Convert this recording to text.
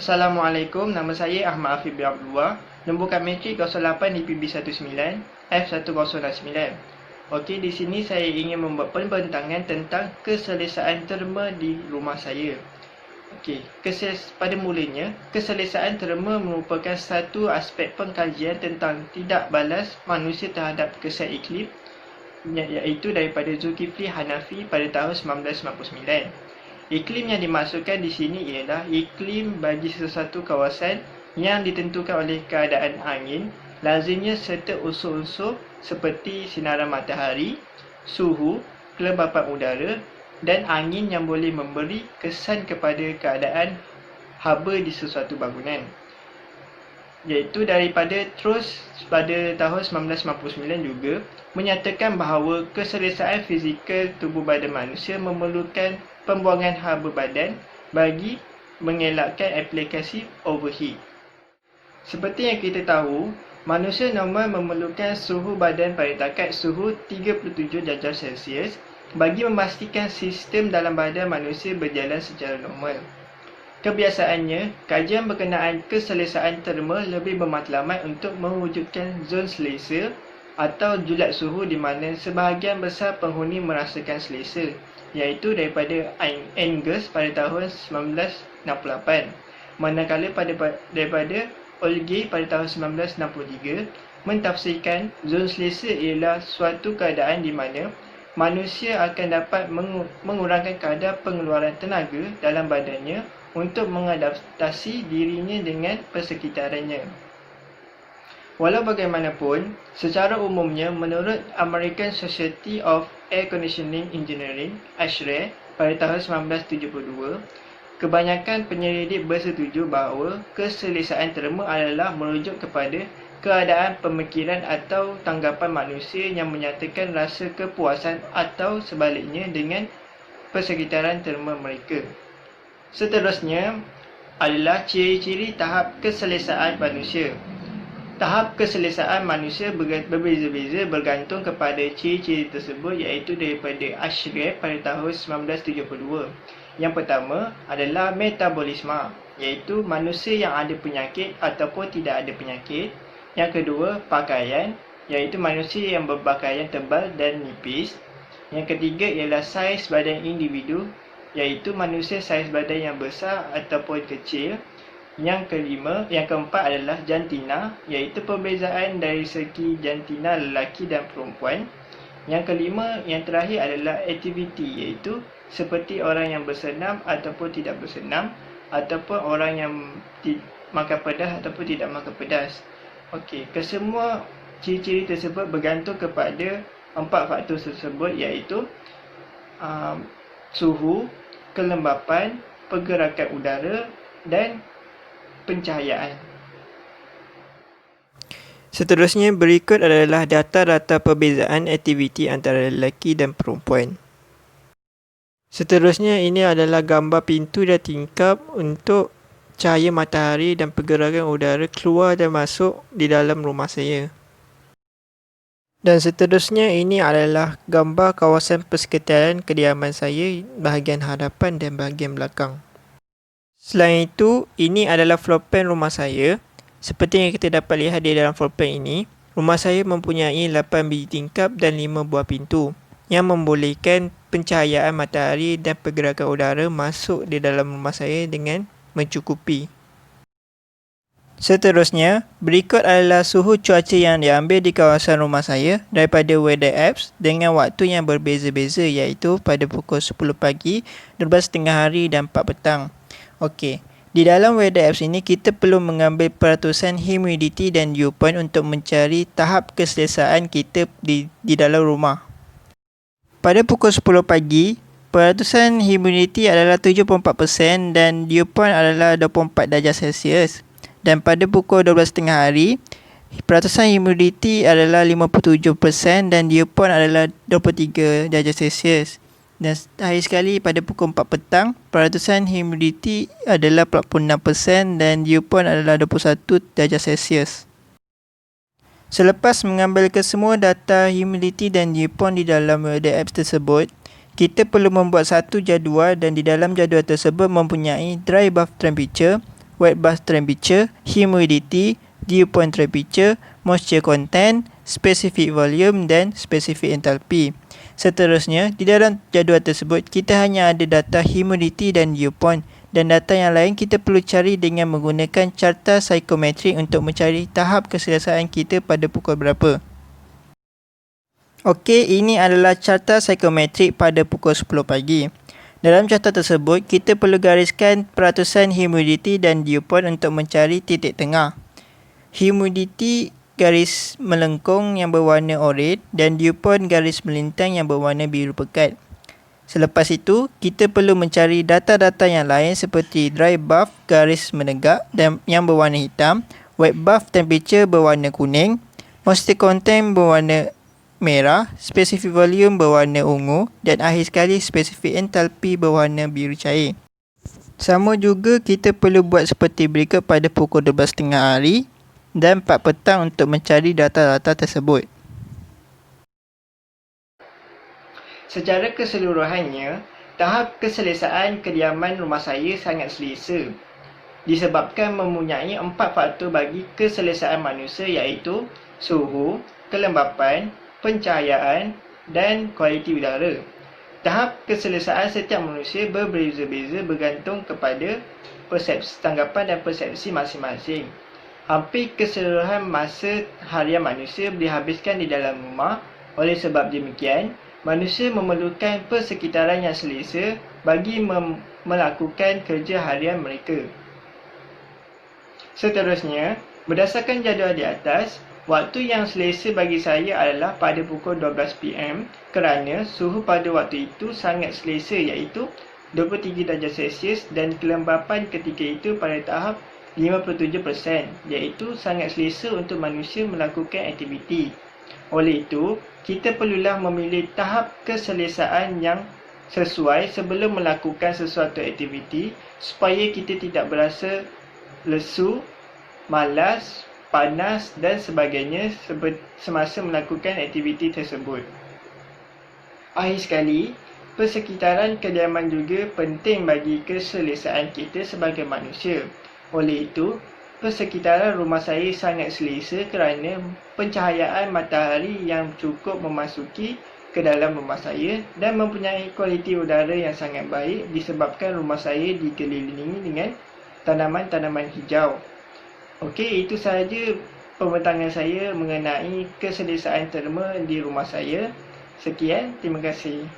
Assalamualaikum, nama saya Ahmad Afif bin Abdullah. Nombor kad matrik 08 DPB19 F1069. Okey, di sini saya ingin membuat pembentangan tentang keselesaan terma di rumah saya. Okey, pada mulanya, keselesaan terma merupakan satu aspek pengkajian tentang tidak balas manusia terhadap kesan iklim, iaitu daripada Zulkifli Hanafi pada tahun 1999. Iklim yang dimaksudkan di sini ialah iklim bagi sesuatu kawasan yang ditentukan oleh keadaan angin, lazimnya serta unsur-unsur seperti sinaran matahari, suhu, kelembapan udara dan angin yang boleh memberi kesan kepada keadaan haba di sesuatu bangunan. Iaitu daripada terus pada tahun 1999 juga menyatakan bahawa keselesaan fizikal tubuh badan manusia memerlukan pembuangan haba badan bagi mengelakkan aplikasi overheat. Seperti yang kita tahu, manusia normal memerlukan suhu badan pada takat suhu 37 darjah Celsius bagi memastikan sistem dalam badan manusia berjalan secara normal. Kebiasaannya, kajian berkenaan keselesaan terma lebih bermatlamat untuk mewujudkan zon selesa atau julat suhu di mana sebahagian besar penghuni merasakan selesa, iaitu daripada Angus pada tahun 1968, manakala daripada Olgay pada tahun 1963 mentafsirkan zon selesa ialah suatu keadaan di mana manusia akan dapat mengurangkan kadar pengeluaran tenaga dalam badannya untuk mengadaptasi dirinya dengan persekitarannya. Walau bagaimanapun, secara umumnya menurut American Society of Air Conditioning Engineering (ASHRAE) pada tahun 1972, kebanyakan penyelidik bersetuju bahawa keselesaan terma adalah merujuk kepada keadaan pemikiran atau tanggapan manusia yang menyatakan rasa kepuasan atau sebaliknya dengan persekitaran terma mereka. Seterusnya adalah ciri-ciri tahap keselesaan manusia. Tahap keselesaan manusia berbeza-beza bergantung kepada ciri-ciri tersebut, iaitu daripada ASHRAE pada tahun 1972. Yang pertama adalah metabolisme, iaitu manusia yang ada penyakit ataupun tidak ada penyakit. Yang kedua, pakaian, iaitu manusia yang berpakaian tebal dan nipis. Yang ketiga ialah saiz badan individu, iaitu manusia saiz badan yang besar ataupun kecil. Yang keempat adalah jantina, iaitu perbezaan dari segi jantina lelaki dan perempuan. Yang kelima, yang terakhir adalah aktiviti, iaitu seperti orang yang bersenam ataupun tidak bersenam, ataupun orang yang makan pedas ataupun tidak makan pedas. Okey, kesemua ciri-ciri tersebut bergantung kepada 4 faktor tersebut, iaitu suhu, kelembapan, pergerakan udara dan pencahayaan. Seterusnya berikut adalah data-data perbezaan aktiviti antara lelaki dan perempuan. Seterusnya ini adalah gambar pintu dan tingkap untuk cahaya matahari dan pergerakan udara keluar dan masuk di dalam rumah saya. Dan seterusnya ini adalah gambar kawasan persekitaran kediaman saya, bahagian hadapan dan bahagian belakang. Selain itu, ini adalah floor plan rumah saya. Seperti yang kita dapat lihat di dalam floor plan ini, rumah saya mempunyai 8 biji tingkap dan 5 buah pintu yang membolehkan pencahayaan matahari dan pergerakan udara masuk di dalam rumah saya dengan mencukupi. Seterusnya, berikut adalah suhu cuaca yang diambil di kawasan rumah saya daripada weather apps dengan waktu yang berbeza-beza, iaitu pada pukul 10 pagi, 12 tengah hari dan 4 petang. Okey, di dalam weather apps ini kita perlu mengambil peratusan humidity dan dew point untuk mencari tahap keselesaan kita di dalam rumah. Pada pukul 10 pagi, peratusan humidity adalah 74% dan dew point adalah 24 darjah Celsius. Dan pada pukul 12 tengah hari, peratusan humidity adalah 57% dan dew point adalah 23 darjah Celsius. Dan hari sekali pada pukul 4 petang, peratusan humidity adalah 46% dan dew point adalah 21 darjah Celsius. Selepas mengambil kesemua data humidity dan dew point di dalam weather apps tersebut, kita perlu membuat satu jadual dan di dalam jadual tersebut mempunyai dry bulb temperature, wet bulb temperature, humidity, dew point temperature, moisture content, specific volume dan specific enthalpy. Seterusnya, di dalam jadual tersebut kita hanya ada data humidity dan dew point, dan data yang lain kita perlu cari dengan menggunakan carta psikometrik untuk mencari tahap keselesaan kita pada pukul berapa. Okey, ini adalah carta psikometrik pada pukul 10 pagi. Dalam carta tersebut, kita perlu gariskan peratusan humidity dan dew point untuk mencari titik tengah. Humidity garis melengkung yang berwarna oranye dan dew point garis melintang yang berwarna biru pekat. Selepas itu, kita perlu mencari data-data yang lain seperti dry bulb garis menegak dan yang berwarna hitam, wet bulb temperature berwarna kuning, moisture content berwarna merah, specific volume berwarna ungu dan akhir sekali specific enthalpy berwarna biru cair. Sama juga kita perlu buat seperti berikut pada pukul 12.30 hari dan 4 petang untuk mencari data-data tersebut. Secara keseluruhannya, tahap keselesaan kediaman rumah saya sangat selesa. Disebabkan mempunyai 4 faktor bagi keselesaan manusia iaitu suhu, kelembapan, pencahayaan dan kualiti udara. Tahap keselesaan setiap manusia berbeza-beza bergantung kepada persepsi, tanggapan dan persepsi masing-masing. Hampir keseluruhan masa harian manusia dihabiskan di dalam rumah. Oleh sebab demikian, manusia memerlukan persekitaran yang selesa bagi melakukan kerja harian mereka. Seterusnya, berdasarkan jadual di atas, waktu yang selesa bagi saya adalah pada pukul 12 PM kerana suhu pada waktu itu sangat selesa iaitu 23 darjah Celsius dan kelembapan ketika itu pada tahap 57% iaitu sangat selesa untuk manusia melakukan aktiviti. Oleh itu, kita perlulah memilih tahap keselesaan yang sesuai sebelum melakukan sesuatu aktiviti supaya kita tidak berasa lesu, malas, panas dan sebagainya semasa melakukan aktiviti tersebut. Akhir sekali, persekitaran kediaman juga penting bagi keselesaan kita sebagai manusia. Oleh itu, persekitaran rumah saya sangat selesa kerana pencahayaan matahari yang cukup memasuki ke dalam rumah saya dan mempunyai kualiti udara yang sangat baik disebabkan rumah saya dikelilingi dengan tanaman-tanaman hijau. Okey, itu sahaja pembentangan saya mengenai keselesaan terma di rumah saya. Sekian, terima kasih.